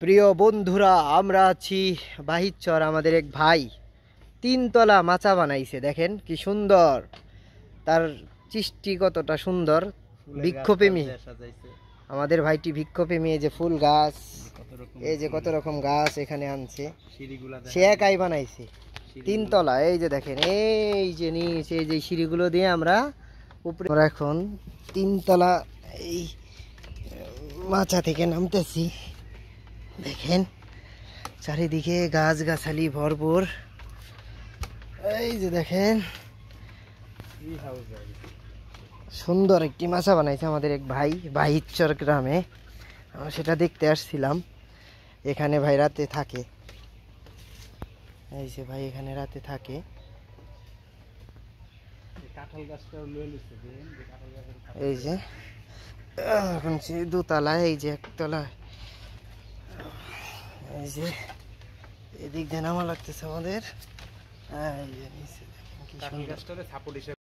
প্রিয় বন্ধুরা, আমরা আছি বাহিরচর। আমাদের এক ভাই তিনতলা মাচা বানাইছে, দেখেন কি সুন্দর। তার সৃষ্টি কতটা সুন্দর। বৃক্ষপ্রেমী আমাদের ভাইটি, বৃক্ষপ্রেমী। এই যে ফুল গাছ, এই যে কত রকম গাছ এখানে আনছে, সে একাই বানাইছে তিনতলা। এই যে দেখেন, এই যে নিচে এই যে সিঁড়িগুলো দিয়ে আমরা উপরে, আমরা এখন তিনতলা এই মাচা থেকে নামতেছি। দেখেন চারিদিকে গাছ গাছালি ভরপুর। এই যে দেখেন সুন্দর একটি মাচা বানাইছে আমাদের এক ভাই বাহিরচর গ্রামে। আমরা সেটা দেখতে আসছিলাম। এখানে ভাই রাতে থাকে। এই যে ভাই এখানে রাতে থাকে। এই যে এখন দোতলায়, এই যে একতলা, এই যে এদিক দিয়ে নামা লাগতেছে আমাদের। এই যে নিচে দেখেন কি সুন্দর।